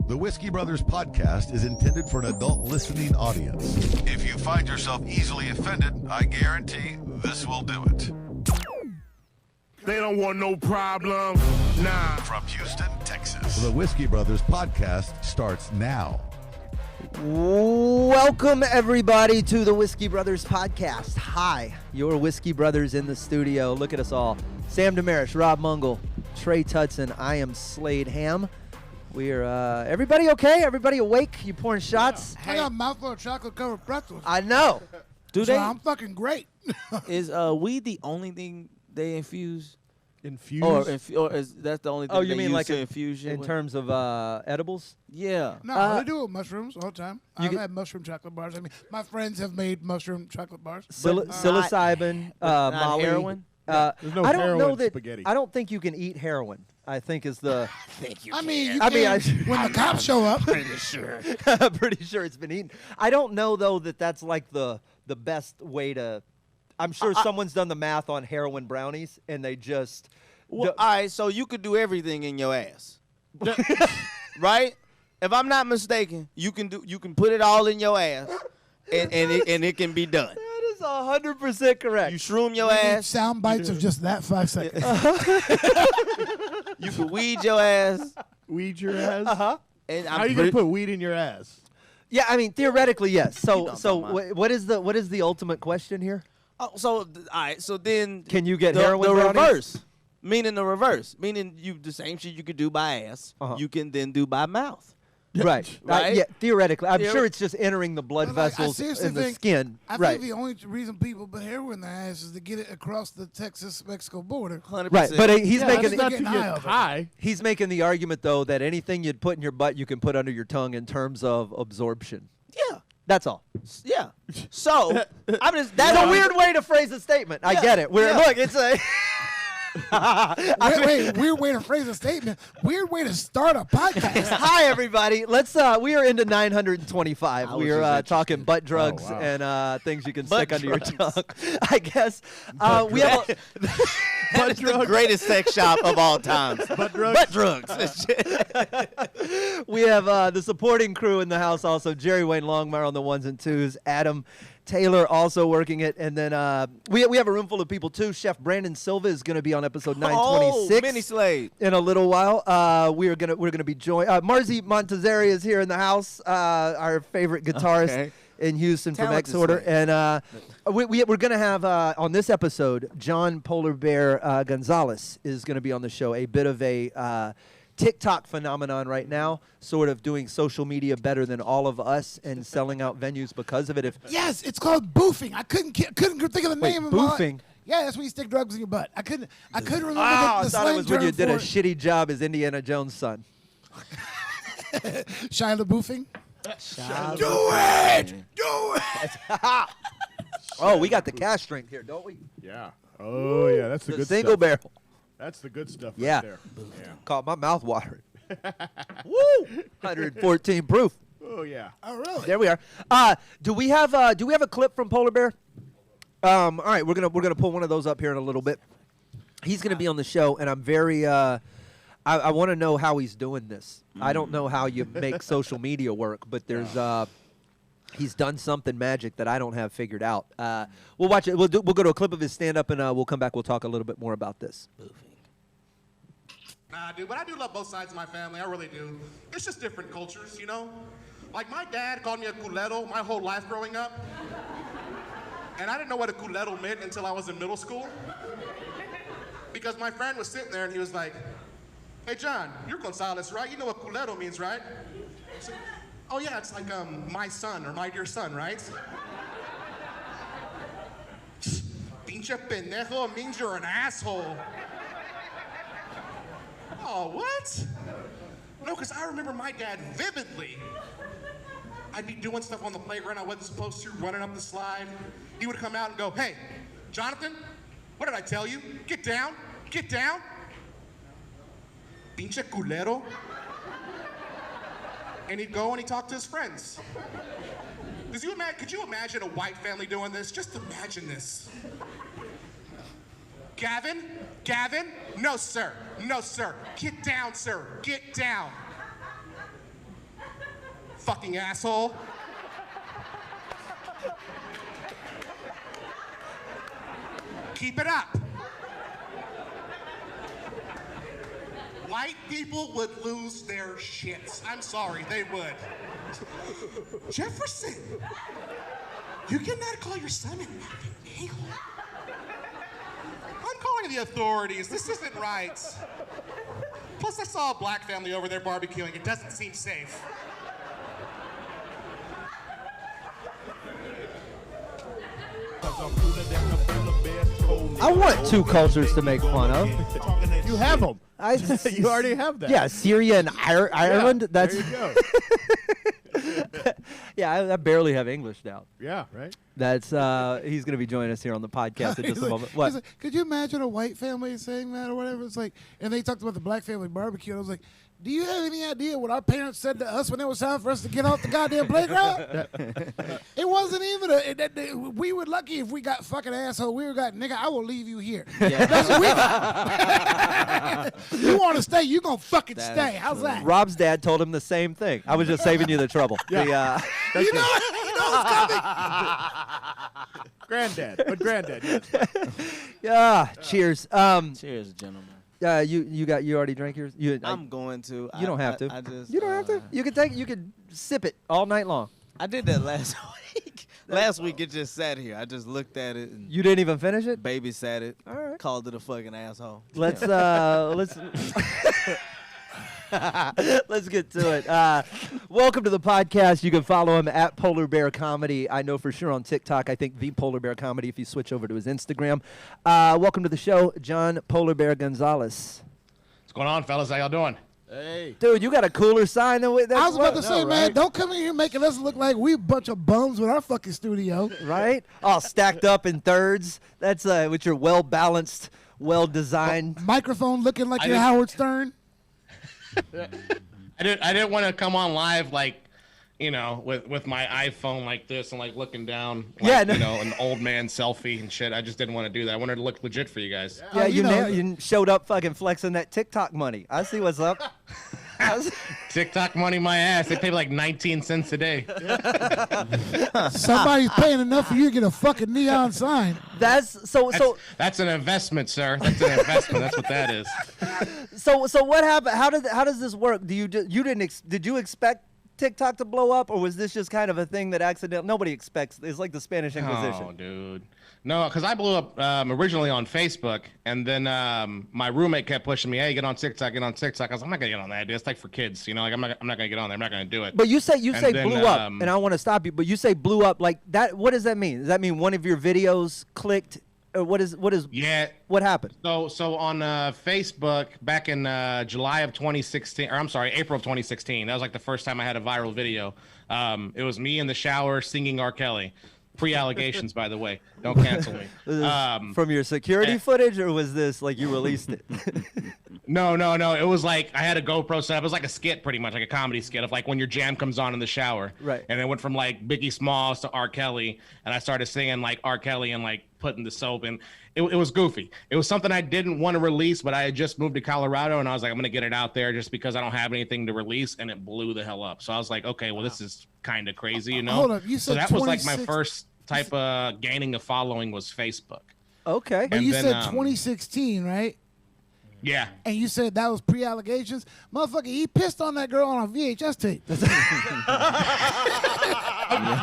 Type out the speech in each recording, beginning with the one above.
The Whiskey Brothers podcast is intended for an adult listening audience. If you find yourself easily offended, I guarantee this will do it. They don't want no problem. Nah. From Houston, Texas, the Whiskey Brothers podcast starts now. Welcome, everybody, to the Whiskey Brothers podcast. Hi, your Whiskey Brothers in the studio. Look at us all. Sam Demarish, Rob Mungle, Trey Tutson. I am Slade Ham. We're, everybody okay? Everybody awake? You pouring shots? I got a mouthful of chocolate-covered pretzels. I know. So I'm fucking great. Is weed the only thing they infuse? Infuse? Or is that the only thing you they mean use like to infuse in with? terms of edibles? Yeah. No, they do it with mushrooms all the time. I've get- had mushroom chocolate bars. I mean, my friends have made mushroom chocolate bars. Psilocybin, not Molly. heroin? There's no I don't heroin know that. spaghetti. I don't think you can eat heroin. I think is the. I mean, when the cops show up. I'm pretty sure it's been eaten. I don't know though that that's like the best way to. I'm sure someone's done the math on heroin brownies and they just. Well, all right, so you could do everything in your ass, right? If I'm not mistaken, you can put it all in your ass, and it can be done. That is 100% correct. You shroom your We need ass. sound bites of just that 5 seconds. You can weed your ass. Weed your ass? And How are you going to put weed in your ass? Yeah, I mean theoretically yes. So don't so mind. what is the ultimate question here? Oh, so all right, so then Can you get the heroin brownies? reverse? Meaning the reverse. Meaning you the same shit you could do by ass, you can then do by mouth. Right. Right? Yeah, theoretically. I'm Yeah. sure it's just entering the blood But, like, I vessels seriously in the think- skin. I Right. think the only reason people put heroin in their ass is to get it across the Texas-Mexico border. 100%. Right. But he's Yeah, making that's not to getting high get of it. high. he's making the argument though that anything you'd put in your butt you can put under your tongue in terms of absorption. Yeah. That's all. Yeah. So I'm just That's a weird way to phrase a statement. I Yeah, get it. yeah. Look, it's a Wait, weird way to phrase a statement. Weird way to start a podcast. Hi everybody. Let's we are into 925. I We was are just talking butt drugs wow. and things you can Butt stick under your drugs. tongue. I guess we have That is the greatest sex shop of all time. Butt drugs? Butt drugs. we have the supporting crew in the house also. Jerry Wayne Longmire on the ones and twos. Adam Taylor also working it, and then we have a room full of people too. Chef Brandon Silva is going to be on episode 926 Mini Slade. in a little while. We're gonna be joined. Marzi Montazeri is here in the house, our favorite guitarist Okay. in Houston from Talented Exhorter, Slade. and we're gonna have on this episode Jon Polar Bear Gonzalez is going to be on the show. A bit of a TikTok phenomenon right now, sort of doing social media better than all of us and selling out venues because of it. If Yes, it's called boofing. I couldn't think of the Wait, name of boofing? Yeah, that's when you stick drugs in your butt. I couldn't remember I the thought it slang was when you term did a for it. shitty job as Indiana Jones' son. Shia LaBoofing. Do it! Do it! Oh, we got the cash drink here, don't we? Yeah. Oh, yeah. That's the The good single stuff. barrel. That's the good stuff Yeah. right there. Yeah. Caught my mouth watering. Woo! 114 proof. Oh, yeah. Oh, really? There we are. Do we have a clip from Polar Bear? All right, we're gonna pull one of those up here in a little bit. He's gonna be on the show, and I'm very. I want to know how he's doing this. I don't know how you make social media work, but there's he's done something magic that I don't have figured out. We'll watch it. We'll go to a clip of his stand up, and we'll come back. We'll talk a little bit more about this. Nah, dude, but I do love both sides of my family. I really do. It's just different cultures, you know? Like, my dad called me a culero my whole life growing up. And I didn't know what a culero meant until I was in middle school. Because my friend was sitting there and he was like, "Hey, John, you're Gonzalez, right? You know what culero means, right?" I said, "Oh, yeah, it's like my son or my dear son, right?" Pinche pendejo means you're an asshole. Oh, what? No, because I remember my dad vividly. I'd be doing stuff on the playground I wasn't supposed to, running up the slide. He would come out and go, "Hey, Jonathan, what did I tell you? Get down, get down." Pinche culero. And he'd go and he'd talk to his friends. Could you imagine a white family doing this? Just imagine this. Gavin, no sir, get down, sir, get down. fucking asshole. Keep it up. White people would lose their shits. I'm sorry, they would. Jefferson, you cannot call your son an effing eagle. I'm calling the authorities. This isn't right. Plus, I saw a black family over there barbecuing. It doesn't seem safe. I want two cultures to make fun of. You have them. You already have that. Yeah, Syria and Ireland. Yeah, That's there you go. yeah. I barely have English now. Yeah, right. That's he's gonna be joining us here on the podcast in just a moment. What? He's like, could you imagine a white family saying that or whatever? It's like, and they talked about the black family barbecue. And I was like, do you have any idea what our parents said to us when it was time for us to get off the goddamn playground? It wasn't even we were lucky if we got fucking asshole. We were got nigga. I will leave you here. Yeah. That's what we got. You want to stay? You gonna fucking stay? How's that? Rob's dad told him the same thing. I was just saving you the trouble. Yeah. You know what's coming. Granddad. But granddad, yes. Yeah. Cheers. Cheers, gentlemen. You already drank yours. I'm going to. You don't have to. I just, you don't have to. You can sip it all night long. I did that last week. Last week it just sat here. I just looked at it and You didn't even finish it. babysat it. All right. Called it a fucking asshole. Let's let's get to it. Welcome to the podcast. You can follow him at Polar Bear Comedy. I know for sure on TikTok. I think the Polar Bear Comedy. If you switch over to his Instagram. Welcome to the show, Jon Polar Bear Gonzalez. What's going on, fellas? How y'all doing? Hey. Dude, you got a cooler sign than with that. I was about to say, man, right? don't come in here making us look like we a bunch of bums with our fucking studio. Right? All stacked up in thirds. That's with your well balanced, well designed. Microphone looking like I you're didn't- Howard Stern. I didn't want to come on live like, you know, with my iPhone like this and like looking down, like, Yeah, no. you know, an old man selfie and shit. I just didn't want to do that. I wanted to look legit for you guys. Yeah, Oh, you, you know- you showed up fucking flexing that TikTok money. I see what's up. TikTok money, my ass. They pay like 19 cents a day. Somebody's paying enough for you to get a fucking neon sign. That's That's an investment, sir. That's an investment. That's what that is. so what happened? How does this work? Do you did you expect TikTok to blow up, or was this just kind of a thing that accidentally nobody expects? It's like the Spanish Inquisition. Oh, dude. No, because I blew up originally on Facebook, and then my roommate kept pushing me, hey, get on TikTok, get on TikTok. I was like, I'm not going to get on that. It's like for kids, you know, like I'm not going to get on there. I'm not going to do it. But you say And then, blew up, and I want to stop you. But you say blew up like that. What does that mean? Does that mean one of your videos clicked, or what is? Yeah. What happened? So on Facebook back in July of 2016, or I'm sorry, April of 2016, that was like the first time I had a viral video. It was me in the shower singing R. Kelly. Pre-allegations, by the way. Don't cancel me. From your security footage, or was this like you released it? No. It was like I had a GoPro set up. It was like a skit, pretty much, like a comedy skit of like when your jam comes on in the shower. Right. And it went from like Biggie Smalls to R. Kelly, and I started singing like R. Kelly and like putting the soap in. It was goofy. It was something I didn't want to release, but I had just moved to Colorado, and I was like, I'm gonna get it out there just because I don't have anything to release, and it blew the hell up. So I was like, okay, well, this is kind of crazy, you know? Hold up, you so said that was like my 26 first type of gaining a following was Facebook. Okay. But And you then, said 2016, right? Yeah. And you said that was pre-allegations. Motherfucker, he pissed on that girl on a VHS tape.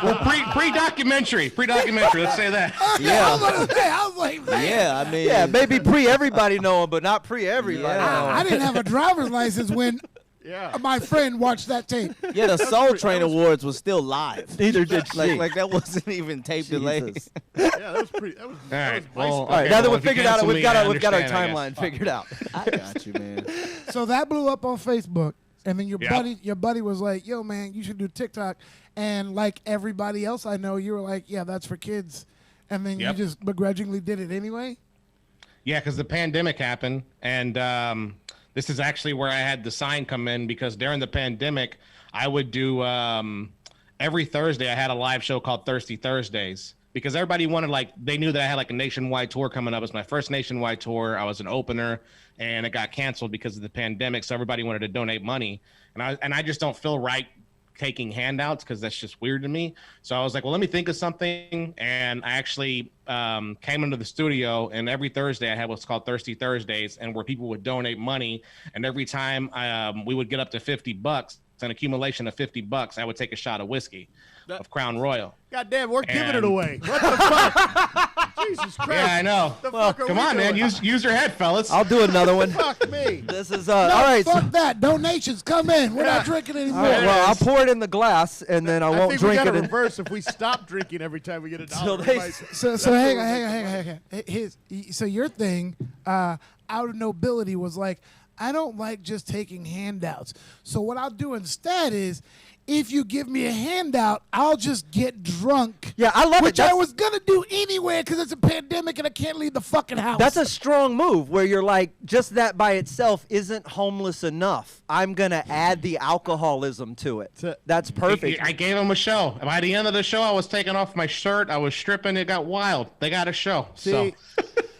Well, pre-documentary. Let's say that. I was gonna say, I was like, man, Yeah, I mean, Yeah, maybe everybody know him, but not everybody. Yeah. I didn't have a driver's license when Yeah. my friend watched that tape. yeah, the Soul Train Awards was still live. Neither did she. Like that wasn't even tape delayed. Jesus. Yeah, that was pretty. That was, All that right. was Well, All right, okay, now that well, we've if you figured out, cancel we've me, got I our understand, I timeline guess. figured out. I got you, man. So that blew up on Facebook, and then your Yep. buddy was like, "Yo, man, you should do TikTok." And like everybody else I know, you were like, "Yeah, that's for kids," and then Yep. you just begrudgingly did it anyway. Yeah, because the pandemic happened, and this is actually where I had the sign come in, because during the pandemic, I would do every Thursday. I had a live show called Thirsty Thursdays, because everybody wanted, like, they knew that I had like a nationwide tour coming up. It's my first nationwide tour. I was an opener, and it got canceled because of the pandemic. So everybody wanted to donate money, and I just don't feel right taking handouts because that's just weird to me. So I was like, well, let me think of something. And I actually came into the studio, and every Thursday I had what's called Thirsty Thursdays, and where people would donate money. And every time we would get up to $50, an accumulation of $50, I would take a shot of whiskey of Crown Royal. God damn, we're giving it away. What the fuck? Jesus Christ. Yeah, I know. Well, come on, man. Use your head, fellas. I'll do another one. Fuck me. This is No, all right. fuck that. Donations come in. We're not drinking anymore. All right, well, I'll pour it in the glass, and then I I won't think we drink got it. to reverse if we stop drinking every time we get a dollar. they- We might- So hang on. So your thing, out of nobility, was like, I don't like just taking handouts. So what I'll do instead is, if you give me a handout, I'll just get drunk. Yeah, I love it. Which I That's- was gonna do anyway because it's a pandemic and I can't leave the fucking house. That's a strong move where you're like, just that by itself isn't homeless enough. I'm going to add the alcoholism to it. That's perfect. I gave them a show. By the end of the show, I was taking off my shirt. I was stripping. It got wild. They got a show. See,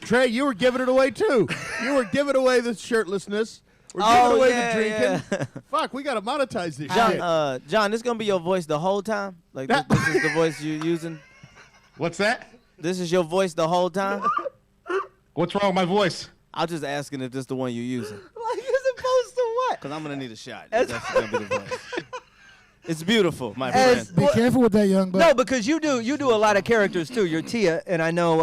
Trey, you were giving it away too. You were giving away the shirtlessness. We're giving away the drinking. Fuck, we gotta monetize this shit. John, this gonna be your voice the whole time? Like this is the voice you're using? What's that? This is your voice the whole time? What's wrong with my voice? I'm just asking if this is the one you're using. Like, you're supposed to what? Because I'm gonna need a shot. That's gonna be the voice. It's beautiful, my friend. Be careful with that, young buck. No, because you do a lot of characters too. You're Tia, and I know,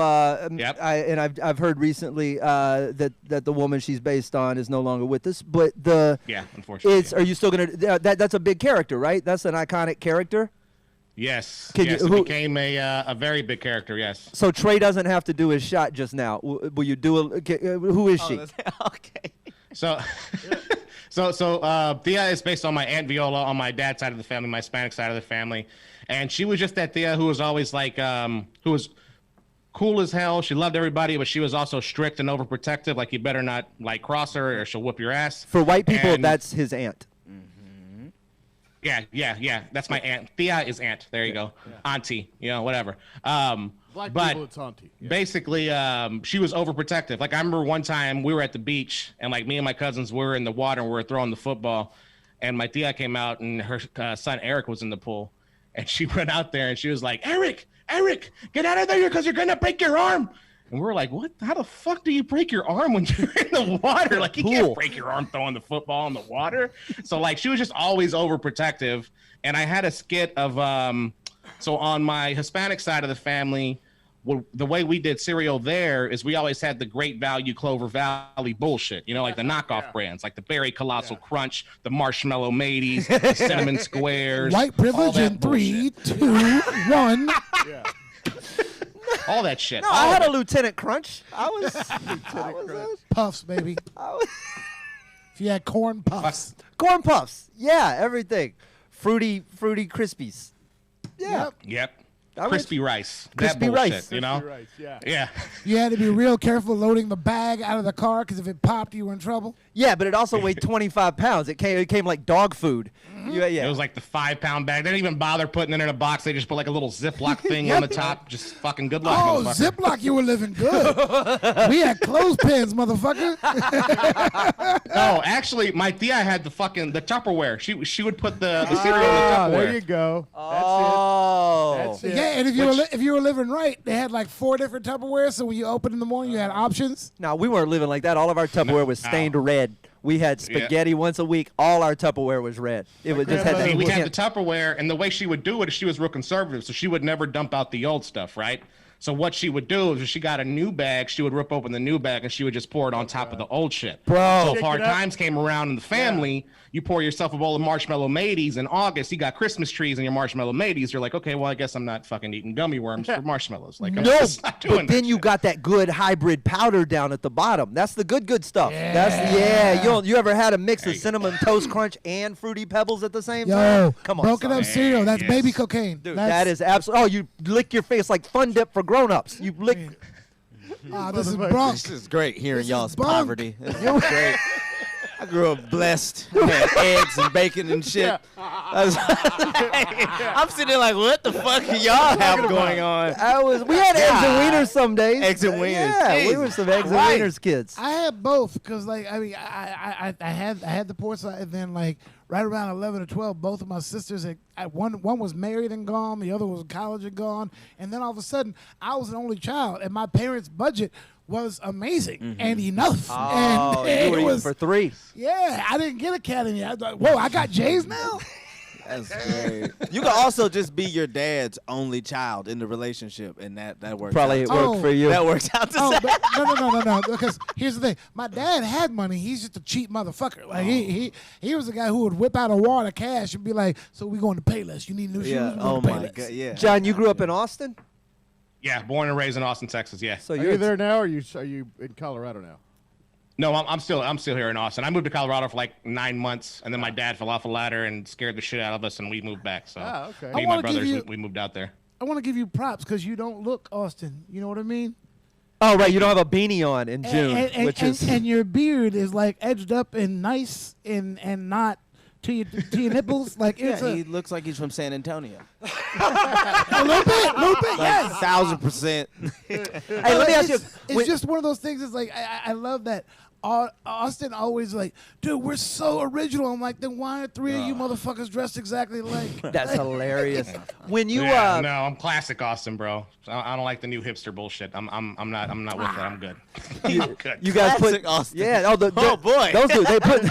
Yep. I've heard recently that the woman she's based on is no longer with us. But Yeah, unfortunately. are you still gonna? That's a big character, right? That's an iconic character. Yes. Can yes, you- it who- became a very big character. Yes. So Trey doesn't have to do his shot just now. Will you do who is she? Okay. So, Thea is based on my Aunt Viola on my dad's side of the family, my Hispanic side of the family, and she was just that Thea who was always like, who was cool as hell. She loved everybody, but she was also strict and overprotective. Like, you better not like cross her or she'll whoop your ass. For white people, And- that's his aunt. Yeah. That's my aunt. Thea is aunt. There you go. Auntie, whatever. Black but people, it's auntie. Yeah. basically, she was overprotective. Like, I remember one time we were at the beach, and like me and my cousins were in the water and we were throwing the football, and my tia came out and her son Eric was in the pool, and she went out there and she was like, Eric, get out of there because you're gonna break your arm. And we were like, what? How the fuck do you break your arm when you're in the water? Like, you can't break your arm throwing the football in the water. So like, she was just always overprotective. And I had a skit of, so on my Hispanic side of the family, the way we did cereal there is we always had the Great Value Clover Valley bullshit, like the knockoff brands, like the Berry Colossal Crunch, the Marshmallow Mateys, the Cinnamon Squares. White all privilege that in 3, bullshit. 2, 1. All that shit. No, all I had of a it. Lieutenant Crunch. I was. Puffs, baby. If you had corn puffs. Corn puffs. Yeah, everything. Fruity Krispies. Yeah. Yep. I was- Crispy rice. Crispy that bullshit, rice. Right, yeah. Yeah. You had to be real careful loading the bag out of the car because if it popped, you were in trouble. Yeah, but it also weighed 25 pounds. It came like dog food. Yeah. It was like the 5-pound bag. They didn't even bother putting it in a box. They just put like a little Ziploc thing on the top. Just fucking good luck, Oh, motherfucker. Ziploc, you were living good. We had clothespins, motherfucker. No, actually, my tia had the Tupperware. She would put the cereal in the Tupperware. There you go. Oh. That's it. Yeah, and if you were living right, they had like 4 different Tupperware. So when you opened in the morning, you had options. No, we weren't living like that. All of our Tupperware was stained red. We had spaghetti once a week. All our Tupperware was red. It was just had See, that. we had the Tupperware, and the way she would do it is she was real conservative, so she would never dump out the old stuff, right? So what she would do is if she got a new bag, she would rip open the new bag, and she would just pour it on top of the old shit. Bro. So if Kick hard it up. times came around in the family, you pour yourself a bowl of Marshmallow Mateys in August, you got Christmas trees in your Marshmallow Mateys, you're like, okay, well, I guess I'm not fucking eating gummy worms for marshmallows. Like, I'm No, just not doing but then that you shit. got that good hybrid powder down at the bottom. That's the good stuff. You ever had a mix of cinnamon toast crunch and fruity pebbles at the same Yo, time? Come on, broken son. up cereal. That's yes. baby cocaine. Dude, That's, that is absolutely. Oh, you lick your face like Fun Dip for grown-ups. You lick. This is bunk. This is great hearing This is y'all's bunk. poverty. This is great. I grew up blessed. I had eggs and bacon and shit. Yeah. I'm sitting there like, what the fuck do y'all have going on? We had eggs and wieners some days. Eggs and wieners. Yeah, we Jesus were some eggs Christ. and wieners kids. I had both because, like, I mean, I had the poor side, and then like right around 11 or 12, both of my sisters one was married and gone, the other was in college and gone, and then all of a sudden I was an only child, and my parents' budget was amazing and enough. Oh, and you were it eating was for three. yeah. I didn't get Academy. I was like, whoa, I got J's now. That's great. You can also just be your dad's only child in the relationship, and that works. Probably it out. worked for you. That works out the Oh, same. but no. Because here's the thing: my dad had money. He's just a cheap motherfucker. Like he was the guy who would whip out a wad of cash and be like, "So we going to Payless? You need new shoes? Yeah. We Oh going to my Payless." god. Yeah. John, you grew up in Austin? Yeah, born and raised in Austin, Texas. Yeah. So Are you there now, or are you in Colorado now? No, I'm still here in Austin. I moved to Colorado for like 9 months, and then my dad fell off a ladder and scared the shit out of us, and we moved back. So okay. me I and my wanna give brothers, you- we moved out there. I want to give you props because you don't look Austin. You know what I mean? Oh, right. You don't have a beanie on in June, which is. And your beard is like edged up and nice and not to your nipples. Like it's Yeah, he looks like he's from San Antonio. a little bit, yes. 1,000%. Hey, let me ask you. It's just one of those things. It's like I love that. Austin always like, dude, we're so original. I'm like, then why are three of you motherfuckers dressed exactly like? That's hilarious. When you Yeah, no, I'm classic Austin, bro. I don't like the new hipster bullshit. I'm not with it. I'm good. I'm good. you guys Classic put Austin. yeah. Oh, boy. those dudes they put.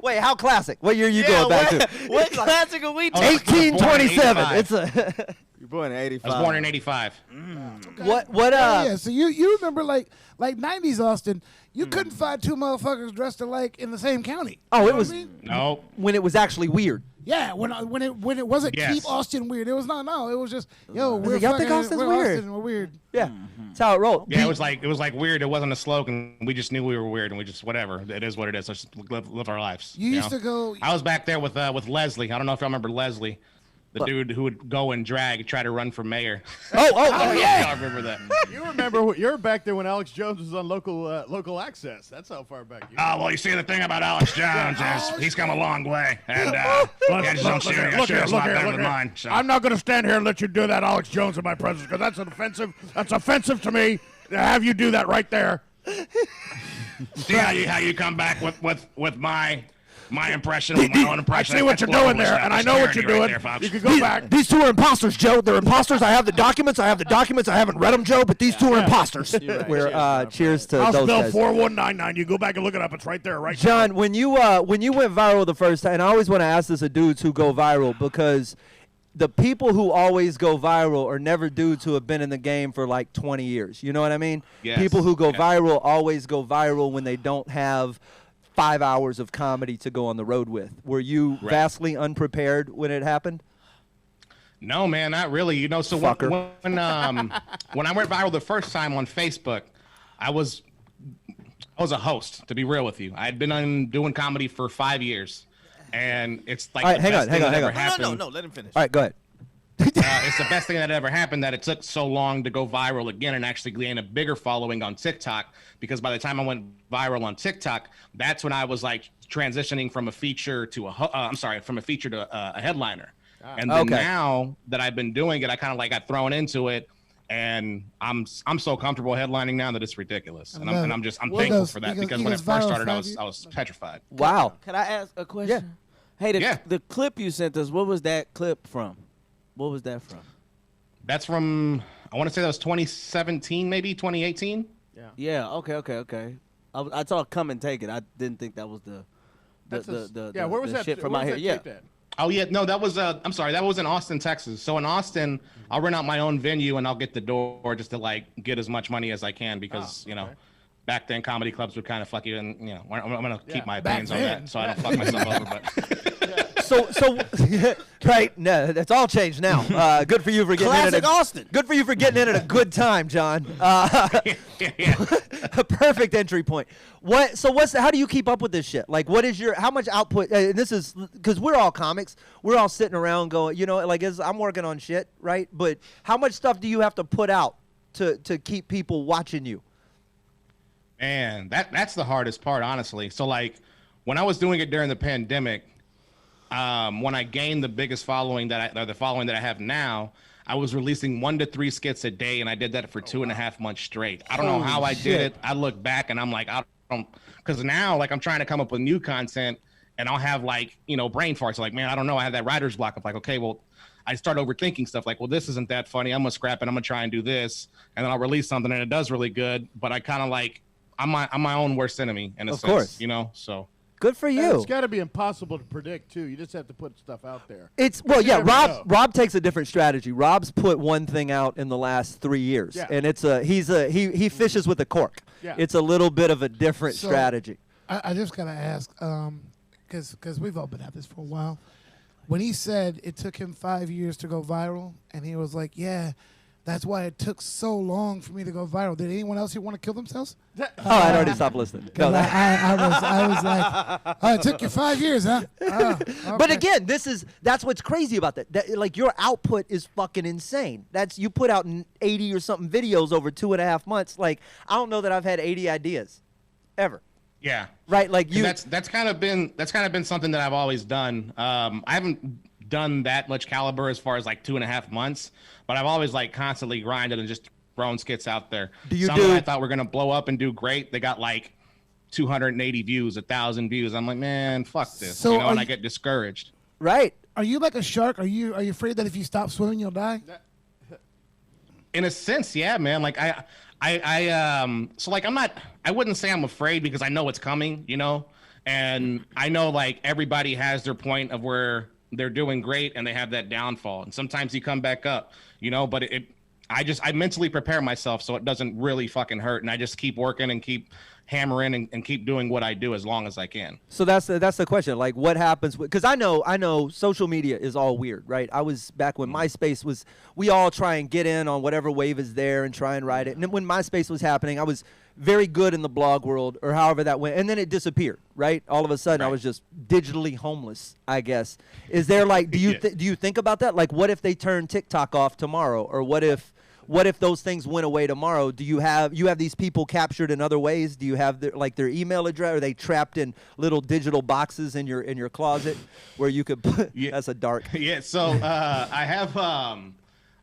Wait, how classic? What year are you going back to? What classic are we Oh, talking? 1827. 85. It's a. You're born in 85. I was born in '85. What Yeah. So you remember like 90s Austin? You couldn't find two motherfuckers dressed alike in the same county. Oh, You it know what was I mean? No. when it was actually weird. Yeah, when it wasn't Yes. keep Austin weird. It was no. It was just yo. Was We're it, y'all think fucking- Austin's we're weird? Austin, we're weird. Yeah, that's how it rolled. Yeah, it was like weird. It wasn't a slogan. We just knew we were weird, and we just whatever. It is what it is. Let's just live our lives. You used to go. I was back there with Leslie. I don't know if you remember Leslie, the dude who would go and try to run for mayor. Oh yeah. I remember that. You remember? You're back there when Alex Jones was on local access. That's how far back you. Oh, well, you see, the thing about Alex Jones is he's come a long way, and yeah, his own theory, I sure is a lot better than mine. So. I'm not going to stand here and let you do that, Alex Jones, in my presence, because that's offensive. That's offensive to me to have you do that right there. See how you come back with my impression, with my own I impression. see what you're doing there, and I know what you're doing. You can go back. These two are imposters, Joe. They're imposters. I have the documents. I haven't read them, Joe. But these two are imposters. We're cheers to House those Bill guys. 4199. You go back and look it up. It's right there, right? John, when you went viral the first time, and I always want to ask this of dudes who go viral because the people who always go viral are never dudes who have been in the game for like 20 years. You know what I mean? Yes. People who go viral always go viral when they don't have 5 hours of comedy to go on the road with. Were you vastly unprepared when it happened? No, man, not really. You know, so when I went viral the first time on Facebook, I was a host. To be real with you, I had been doing comedy for 5 years, and it's like All right, hang on. No, let him finish. All right, go ahead. It's the best thing that ever happened that it took so long to go viral again and actually gain a bigger following on TikTok, because by the time I went viral on TikTok, that's when I was like transitioning from a feature to a headliner. And then now that I've been doing it, I kind of like got thrown into it, and I'm so comfortable headlining now that it's ridiculous. And I'm thankful for that, because when it first started, I was petrified. Wow. Can I ask a question? Hey, the clip you sent us, what was that clip from? What was that from? That's from, I want to say that was 2017, maybe 2018. Yeah. Okay. I saw Come and Take It. I didn't think that was the where was that shit from out here. Yeah. Oh yeah, no, that was I'm sorry, that was in Austin, Texas. So in Austin, I'll rent out my own venue and I'll get the door just to like get as much money as I can, because you know, back then comedy clubs would kind of fuck you, and you know, I'm gonna keep my opinions on that, so I don't fuck myself over. But So right, no, that's all changed now. Good for you for getting in Classic at Austin. Good for you for getting in at a good time, John. A perfect entry point. How do you keep up with this shit? Like, what is how much output? And this is because we're all comics. We're all sitting around going, you know, like I'm working on shit, right? But how much stuff do you have to put out to keep people watching you? Man, that's the hardest part, honestly. So like when I was doing it during the pandemic, when I gained the biggest following the following that I have now, I was releasing 1 to 3 skits a day, and I did that for 2.5 months straight. I don't know how I did it. I look back and I'm like, I don't, because now like I'm trying to come up with new content, and I'll have like, you know, brain farts. Like, man, I don't know. I have that writer's block of like, okay, well, I start overthinking stuff. Like, well, this isn't that funny. I'm gonna scrap it. I'm gonna try and do this, and then I'll release something, and it does really good. But I kind of like, I'm my own worst enemy in a sense, course. you know. So Good for you. It's got to be impossible to predict too. You just have to put stuff out there. It's well, yeah. never know. Rob takes a different strategy. Rob's put one thing out in the last 3 years, Yeah. and it's he fishes with a cork. Yeah. It's a little bit of a different So- strategy. I just gotta ask, because we've all been at this for a while. When he said it took him 5 years to go viral, and he was like, "Yeah, that's why it took so long for me to go viral." Did anyone else here want to kill themselves? Oh, I'd already stopped listening. No, 'Cause I was like, "Oh, it took you 5 years, huh?" Oh, But okay. again, that's what's crazy about that. Like your output is fucking insane. You put out 80 or something videos over 2.5 months. Like I don't know that I've had 80 ideas, ever. yeah, Right? Like And you. that's kind of been something that I've always done. I haven't done that much caliber as far as like 2.5 months, but I've always like constantly grinded and just thrown skits out there. Do you Some do- that I thought were gonna blow up and do great, they got like 280 views, 1,000 views. I'm like, man, fuck this, So you know, are and I you- get discouraged. Right. Are you like a shark? Are you afraid that if you stop swimming, you'll die? In a sense, yeah, man. Like so like I wouldn't say I'm afraid because I know it's coming, you know, and I know like everybody has their point of where they're doing great and they have that downfall, and sometimes you come back up, you know, but I mentally prepare myself so it doesn't really fucking hurt, and I just keep working and keep hammering and keep doing what I do as long as I can. So that's the question. Like, what happens? Because I know social media is all weird, right? I was back when MySpace was. We all try and get in on whatever wave is there and try and ride it. And then when MySpace was happening, I was very good in the blog world, or however that went, and then it disappeared. Right? All of a sudden, I was just digitally homeless. I guess. Is there like? Do you do you think about that? Like, what if they turn TikTok off tomorrow, or what if those things went away tomorrow? Do you have these people captured in other ways? Do you have their email address? Are they trapped in little digital boxes in your closet where you could put? Yeah. That's a dark. Yeah, so I have on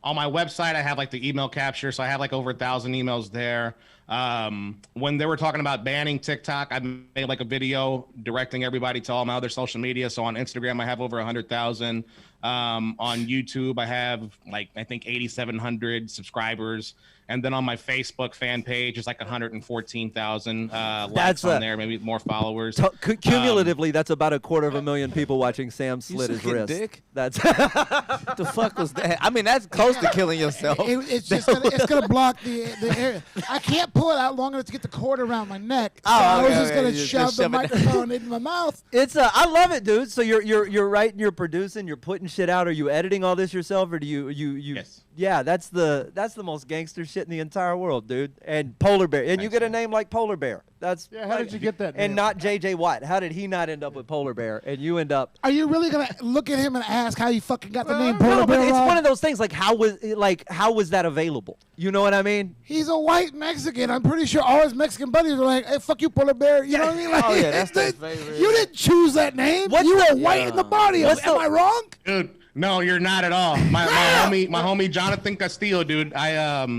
my website I have like the email capture, so I have like over 1,000 emails there. When they were talking about banning TikTok, I made like a video directing everybody to all my other social media. So on Instagram I have over 100,000. On YouTube I have like I think 8,700 subscribers, and then on my Facebook fan page it's like 114,000 likes on there, maybe more followers. Cumulatively, that's about 250,000 people watching Sam slit his sucking wrist. dick? That's What the fuck was that? I mean, that's close to killing yourself. It's gonna block the area. I can't pull it out long enough to get the cord around my neck. So Oh, I was okay, just gonna okay. Just shove the shove it down. microphone into my mouth. it's I love it, dude. So you're writing, you're producing, you're putting shit out. Are you editing all this yourself, or do you? Yes. Yeah, that's the most gangster shit in the entire world, dude. And Polar Bear, and you get a name like Polar Bear. That's Yeah, how did you get that And name? not J.J. Watt. How did he not end up with Polar Bear, and you end up? Are you really gonna look at him and ask how you fucking got the name No, Polar but Bear? it's Rob? one of those things. Like how was that available? You know what I mean? He's a white Mexican. I'm pretty sure all his Mexican buddies are like, "Hey, fuck you, Polar Bear." You know what I mean? Like, Oh, yeah, that's their it's- favorite. You didn't choose that name. What's You the- were white in the body. Am I wrong? Dude, no, you're not at all. My homie Jonathan Castillo, dude.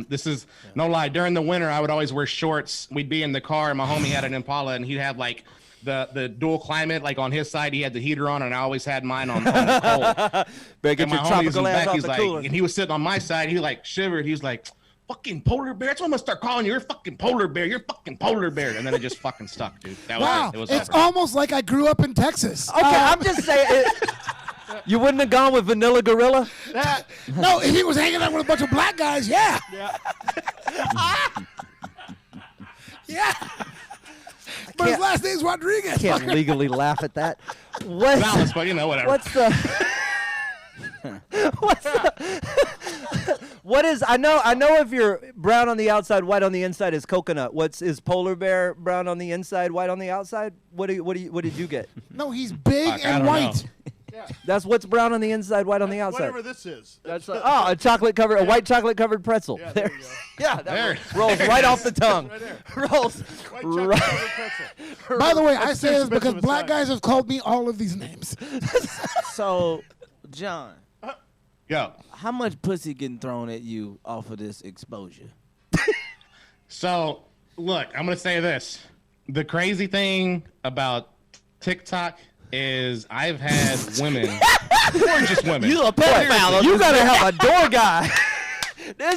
This is no lie. During the winter, I would always wear shorts. We'd be in the car, and my homie had an Impala, and he'd have like the dual climate. Like on his side, he had the heater on, and I always had mine on the cold. Better get And my your homies in tropical ass back, off he's the like, cooler. and he was sitting on my side. He like shivered. He was like, "Fucking Polar Bear." That's what I'm gonna start calling you. You're fucking Polar Bear. You're fucking Polar Bear. And then it just fucking stuck, dude. That was Wow, it. It was it's over. almost like I grew up in Texas. Okay, I'm just saying. You wouldn't have gone with Vanilla Gorilla? No, if he was hanging out with a bunch of black guys, yeah. Yeah. But his last name's Rodriguez. Can't legally laugh at that. What's Balance, but you know, whatever. What is I know if you're brown on the outside, white on the inside is coconut. Is Polar Bear brown on the inside, white on the outside? What did you get? No, he's big Fuck, I and don't white. know. That's what's brown on the inside, white on the outside. Whatever this is. That's a white chocolate covered pretzel. Yeah, there you go. Yeah, that rolls right off the tongue. Right there. Rolls White right. chocolate pretzel. By the way, I say this expensive because a black size. guys have called me all of these names. So, John, Yo. how much pussy getting thrown at you off of this exposure? So, look, I'm going to say this. The crazy thing about TikTok is I've had women, gorgeous women. You a pedophile. You gotta have a door guy.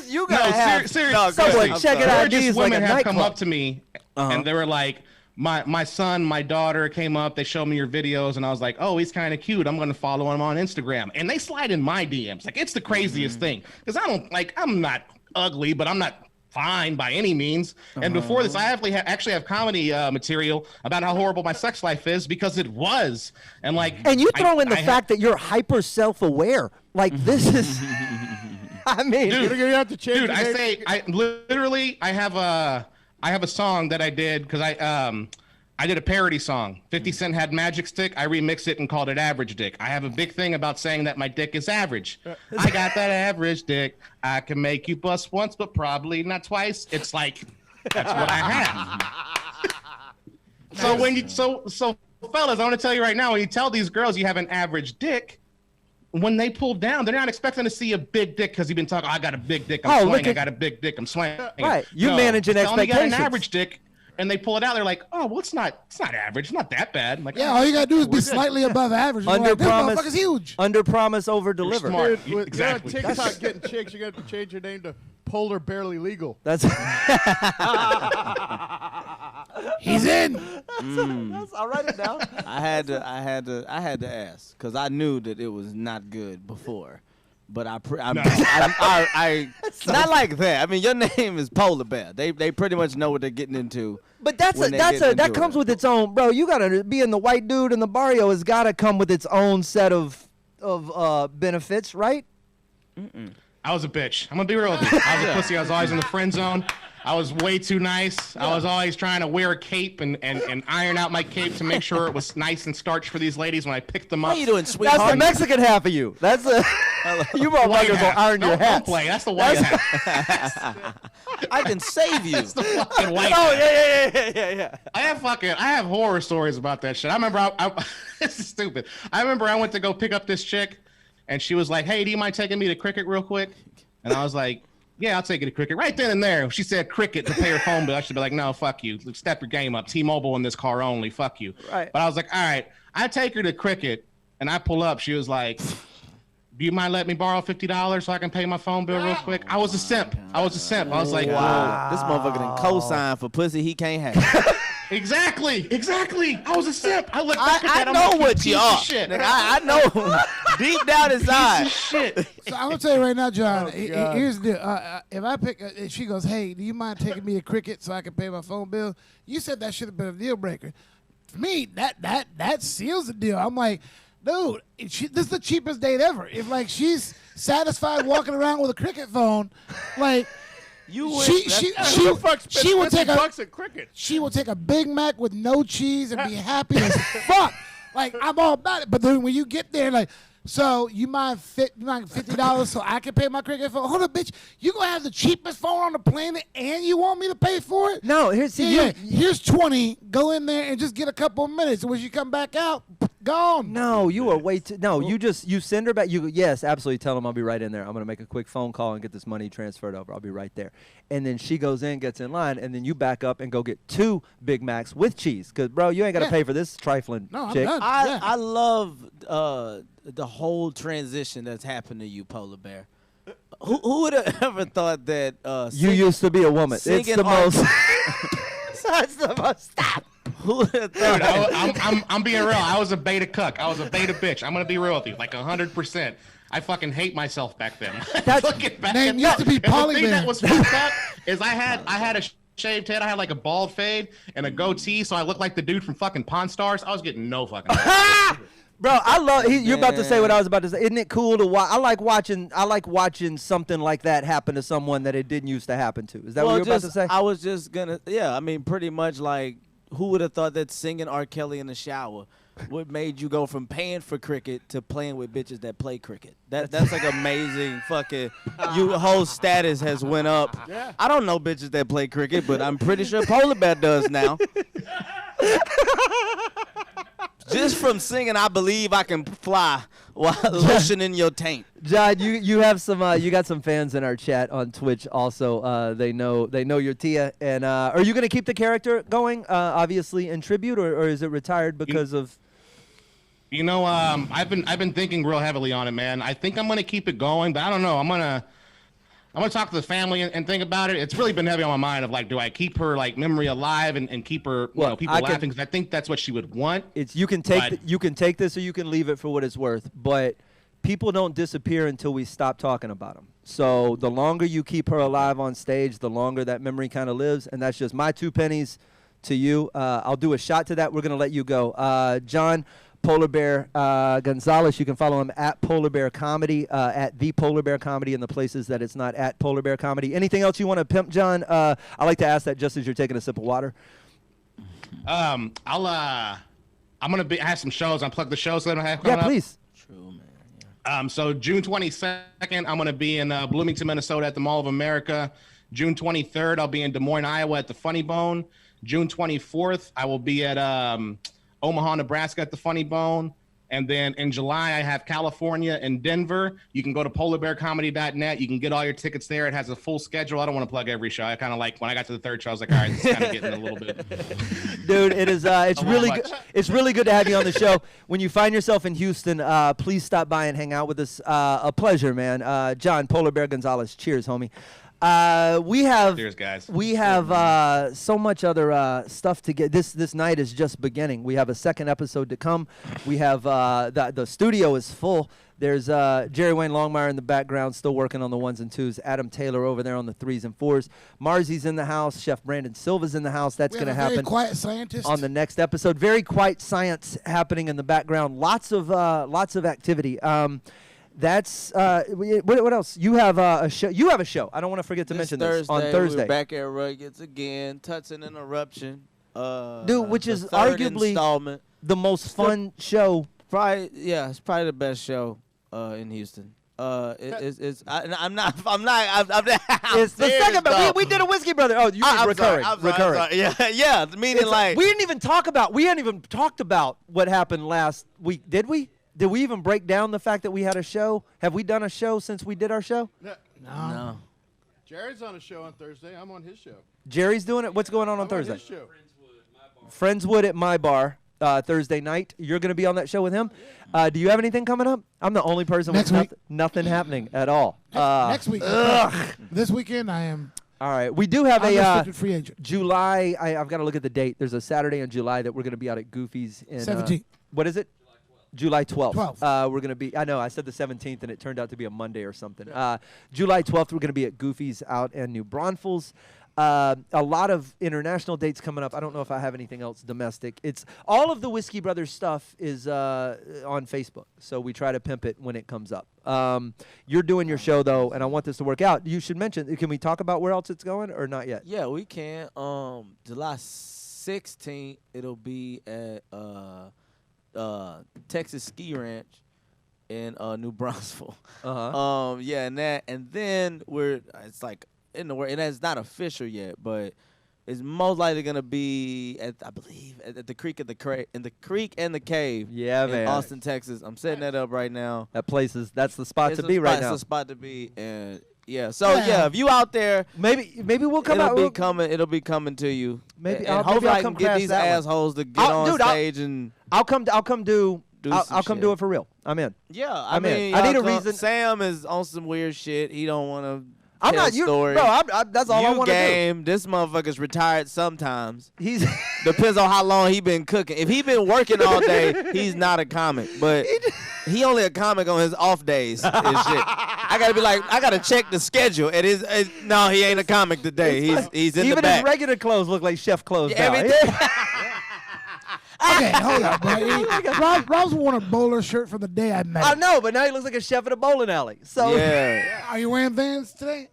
You gotta have seriously. someone checking Gorgeous IDs like a women have come nightclub. up to me and they were like, my son, my daughter came up, they showed me your videos, and I was like, oh, he's kind of cute. I'm going to follow him on Instagram. And they slide in my DMs. Like, it's the craziest thing. Because I'm not ugly, but I'm not fine by any means. And before this, I actually have comedy material about how horrible my sex life is because it was. And you throw in the fact that you're hyper self-aware. Like, this is... I mean... You're going to have to change Dude, your name. I have a song that I did because I did a parody song. 50 Cent had Magic Stick. I remixed it and called it Average Dick. I have a big thing about saying that my dick is average. I got that average dick. I can make you bust once, but probably not twice. It's like, that's what I have. So fellas, I want to tell you right now, when you tell these girls you have an average dick, when they pull down, they're not expecting to see a big dick because you've been talking, I got a big dick, I'm swinging. I got a big dick, I'm swinging. Right, you No, managing tell them you got expectations. an average dick, and they pull it out, they're like, oh, well, it's not average, it's not that bad. I'm like, Yeah, all you gotta do is be slightly above average. You're Under like, this promise, motherfucker's huge. under promise, over deliver. smart. Dude, Exactly. You're on TikTok getting chicks. You got to change your name to Polar Barely Legal. That's He's in. I'll write it down. I had to ask because I knew that it was not good before. But I not like that. I mean, your name is Polar Bear. They pretty much know what they're getting into. But that comes with its own, bro. You gotta being the white dude in the barrio has gotta come with its own set of benefits, right? I was a bitch. I'm gonna be real with you. I was a pussy. I was always in the friend zone. I was way too nice. I was always trying to wear a cape and iron out my cape to make sure it was nice and starched for these ladies when I picked them up. How you doing, sweetheart? That's the Mexican half of you. That's the you motherfuckers will iron your Don't hats. play. That's the white hat. I can save you. That's the fucking white Oh hat. yeah. I have horror stories about that shit. I remember this is stupid. I remember I went to go pick up this chick, and she was like, "Hey, do you mind taking me to Cricket real quick?" And I was like, "Yeah, I'll take you to Cricket." Right then and there, she said Cricket to pay her phone bill. I should be like, "No, fuck you. Step your game up. T-Mobile in this car only. Fuck you." Right. But I was like, "All right." I take her to Cricket, and I pull up. She was like, "Do you mind letting me borrow $50 so I can pay my phone bill real quick?" I was a simp. I was like, Wow. This motherfucker done co-sign for pussy he can't have. Exactly. I was a simp. I look back at I that. I'm know like, what you you piece are. of shit. Nigga, I know deep down inside. Shit. So I'm gonna tell you right now, John. God. Here's the if I pick, if she goes, "Hey, do you mind taking me to Cricket so I can pay my phone bill?" You said that should have been a deal breaker. For me, that seals the deal. I'm like, dude, this is the cheapest date ever. If like she's satisfied walking around with a Cricket phone, like. You would, She will take $50 at Cricket. She will take a Big Mac with no cheese and be happy as fuck. Like I'm all about it. But then when you get there, like, so you mind $50 so I can pay my Cricket phone? Hold up, bitch. You gonna have the cheapest phone on the planet and you want me to pay for it? No, here's Here's 20. Go in there and just get a couple of minutes. When you come back out, gone. No, you are way too. No, you send her back. Yes, absolutely. Tell them I'll be right in there. I'm gonna make a quick phone call and get this money transferred over. I'll be right there. And then she goes in, gets in line, and then you back up and go get 2 Big Macs with cheese. Cause bro, you ain't gotta pay for this trifling No, I'm chick. done. I love the whole transition that's happened to you, Polar Bear. Who would have ever thought that You used to be a woman. It's singing the art- most. It's the most. Stop. who would have Dude, thought I'm being real. I was a beta cuck. I was a beta bitch. I'm gonna be real with you, like 100%. I fucking hate myself back then. Looking back name at used to be and the Poly thing Man. that was fucked up is I had a shaved head. I had like a bald fade and a goatee, so I looked like the dude from fucking Pawn Stars. I was getting no fucking. Bro, I love. You're about to say what I was about to say. Isn't it cool to watch? I like watching something like that happen to someone that it didn't used to happen to. Is that what you were about to say? I was just gonna, I mean, pretty much like, who would have thought that singing R. Kelly in the shower what made you go from paying for cricket to playing with bitches that play cricket? That's like amazing. Fucking, your whole status has went up. Yeah. I don't know bitches that play cricket, but I'm pretty sure Polar Bear does now. Just from singing "I Believe I Can Fly" while lotioning your taint. John, you have some you got some fans in our chat on Twitch also. They know your Tia. And are you gonna keep the character going? Obviously in tribute, or is it retired because of? You know, I've been thinking real heavily on it, man. I think I'm gonna keep it going, but I don't know. I'm gonna talk to the family and think about it. It's really been heavy on my mind of like, do I keep her like memory alive and keep her, people laughing? Because I think that's what she would want. It's you can take this or you can leave it for what it's worth, but people don't disappear until we stop talking about them. So the longer you keep her alive on stage, the longer that memory kind of lives, and that's just my 2 pennies to you. I'll do a shot to that. We're gonna let you go, Jon. Polar Bear Gonzalez. You can follow him at Polar Bear Comedy, at the Polar Bear Comedy in the places that it's not at Polar Bear Comedy. Anything else you want to pimp, John? I like to ask that just as you're taking a sip of water. I'm gonna have some shows. Unplug the shows that I have coming up. Yeah, please. True, man. So June 22nd, I'm gonna be in Bloomington, Minnesota at the Mall of America. June 23rd, I'll be in Des Moines, Iowa at the Funny Bone. June 24th, I will be at Omaha, Nebraska at the Funny Bone. And then in July, I have California and Denver. You can go to polarbearcomedy.net. You can get all your tickets there. It has a full schedule. I don't want to plug every show. I kind of like, when I got to the third show, I was like, all right, this is kind of getting a little bit. Dude, it is. It's really good. It's really good to have you on the show. When you find yourself in Houston, please stop by and hang out with us. A pleasure, man. Jon, Polar Bear Gonzalez. Cheers, homie. Cheers, guys. We have so much other stuff to get. This night is just beginning. We have a second episode to come. We have the studio is full. There's Jerry Wayne Longmire in the background, still working on the 1s and 2s. Adam Taylor over there on the 3s and 4s. Marzi's in the house. Chef Brandon Silva's in the house. That's going to happen. Very quiet scientist on the next episode. Very quiet science happening in the background. Lots of activity. That's what else? You have a show. You have a show. I don't want to forget to mention this on Thursday. We're back at Ruggeds again. Tutson Interruption. Dude, which is arguably installment. The most fun show. Probably, yeah, it's probably the best show in Houston. It's the second, but we did a Whiskey Brother. Oh, you mean recurring. Recurring. Yeah. Meaning like we hadn't even talked about what happened last week, did we? Did we even break down the fact that we had a show? Have we done a show since we did our show? No. Jerry's on a show on Thursday. I'm on his show. Jerry's doing it? What's going on Thursday? On his show. Friendswood at my bar Thursday night. You're going to be on that show with him? Do you have anything coming up? I'm the only person with nothing happening at all. Next week. This weekend I am. All right. We do have a free agent. July. I've got to look at the date. There's a Saturday in July that we're going to be out at Goofy's. 17th. What is it? July 12th. We're going to be, I know, I said the 17th, and it turned out to be a Monday or something. July 12th, we're going to be at Goofy's out in New Braunfels. A lot of international dates coming up. I don't know if I have anything else domestic. It's all of the Whiskey Brothers stuff is on Facebook, so we try to pimp it when it comes up. You're doing your show, though, and I want this to work out. You should mention, can we talk about where else it's going or not yet? Yeah, we can. July 16th, it'll be at Texas Ski Ranch in New Braunfels. And then it's like in the work, and it's not official yet, but it's most likely gonna be at, I believe, at the Creek and the Cave. Yeah, man. In Austin, Texas. I'm setting that up right now. That's the spot to be right now. It's the spot to be, and if you out there, maybe we'll come out. It'll be coming to you. Maybe hopefully I'll I come can get these assholes to get on stage and. I'll come do it for real. I'm in. Yeah, I mean, I need a reason. Sam is on some weird shit. He don't want to. I'm not you, bro. That's all I want to do. This motherfucker's retired sometimes. He's depends on how long he been cooking. If he been working all day, he's not a comic. But he only a comic on his off days and shit. I gotta be like, I gotta check the schedule. No, he ain't a comic today. He's in the back. Even his regular clothes look like chef clothes now. Okay, hold on, bro. Rob's worn a bowler shirt from the day I met him. I know, but now he looks like a chef at a bowling alley. So yeah. Are you wearing Vans today?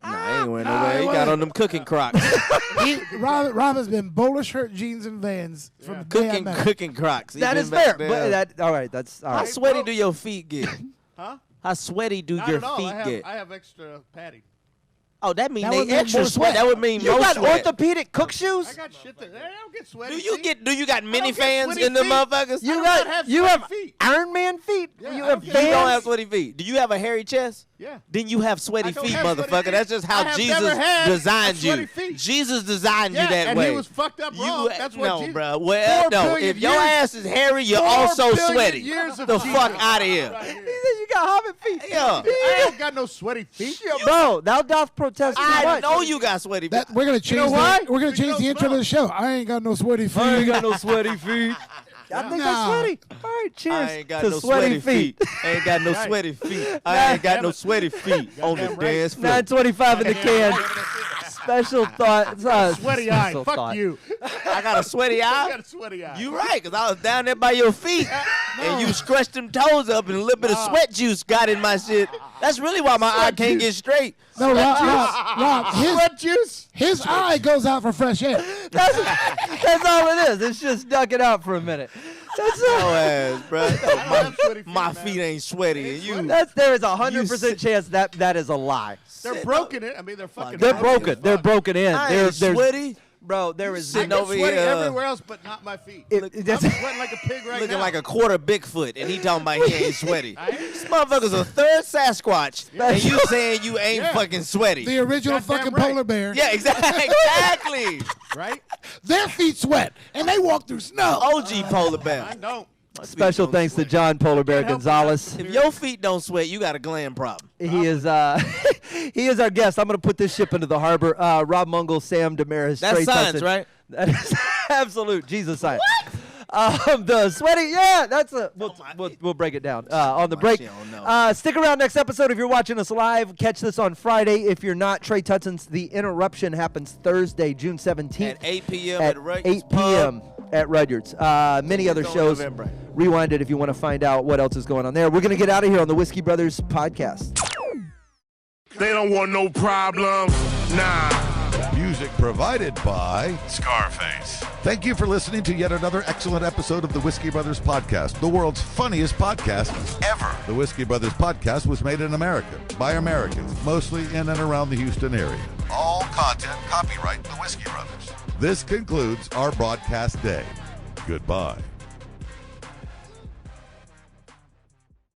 No, I ain't wearing no way. He got on them cooking Crocs. Rob has been bowler shirt, jeans, and Vans from the day I met him. Cooking Crocs. He That been is back fair. there. But all right. That's all How right. sweaty do your feet get? Huh? How sweaty do Not your at all. feet get? I have extra padding. Oh, that means That would they mean extra more sweat. sweat. That would mean You more got sweat. orthopedic cook I shoes? got shit that I don't get sweaty. Do you got mini get fans sweaty in them feet. motherfuckers? You do got not have you sweaty have feet. Iron Man feet? Yeah, You I have don't You get- don't have fans? sweaty feet. Do you have a hairy chest? Yeah. Then you have sweaty I don't feet, have sweaty motherfucker. feet. That's just I how have Jesus never had designed sweaty you. feet. Jesus designed you Yeah, that and way. he was fucked up wrong. That's what no, Jesus. bro. Well, 4 no. billion If your years- ass is hairy, you're 4 also billion sweaty. years of The Jesus. fuck out of here. Right here. He said you got hobbit feet. Yeah. I don't got no sweaty feet. Bro, thou doth protest too I much. know you got sweaty feet. We're gonna change. know why? We're gonna You change don't the intro smell. to the show. I ain't got no sweaty feet. I ain't got no sweaty feet. I think Nah. that's sweaty. All right, cheers I ain't got to no sweaty feet. I ain't got no sweaty feet. I ain't got no sweaty feet on the Goddamn right. dance floor. 925 in the can. Special thought. Sweaty eye. special Fuck thought. you. I got a sweaty I eye. got a sweaty eye. You right, because I was down there by your feet, and you scratched them toes up, and a little bit of sweat juice got in my shit. That's really why my eye can't get straight. No, Rob, Sweat juice. his eye goes out for fresh air. That's all it is. It's just duck it out for a minute. That's all. No ass, bro. have sweaty feet, My man. feet ain't sweaty, and you. There is a You 100% chance that is a lie. They're broken. I mean, they're fucking. They're broken. They're broken in. I There- ain't there's- sweaty. Bro, there is I Sitting get over sweaty here, everywhere else, but not my feet. it- I'm that's- sweating like a pig right looking now. like a quarter Bigfoot, and he talking about he ain't sweaty. This motherfucker's a third Sasquatch, and you saying you ain't Yeah. fucking sweaty. The original Goddamn fucking right. polar bear. Yeah, exactly. right? Their feet sweat and they walk through snow. OG polar bear. I don't. Special thanks to John Polar Bear help Gonzalez. If your feet don't sweat, you got a gland problem. He is he is our guest. I'm going to put this ship into the harbor. Rob Mungle, Sam Damaris, That's Trey science, Tutson. right? That is absolute Jesus science. The sweaty, yeah, that's a. We'll break it down on the break. shit don't know. Stick around next episode if you're watching us live. Catch this on Friday. If you're not, Trey Tutson's The Interruption happens Thursday, June 17th At 8 p.m. at at Rudyard's 8 p.m. at Rudyard's. Many other Don't shows. November. Rewind it if you want to find out what else is going on there. We're going to get out of here on the Whiskey Brothers podcast. They don't want no problems. Nah. Music provided by Scarface. Thank you for listening to yet another excellent episode of the Whiskey Brothers Podcast, the world's funniest podcast ever. The Whiskey Brothers Podcast was made in America by Americans, mostly in and around the Houston area. All content copyright the Whiskey Brothers. This concludes our broadcast day. Goodbye.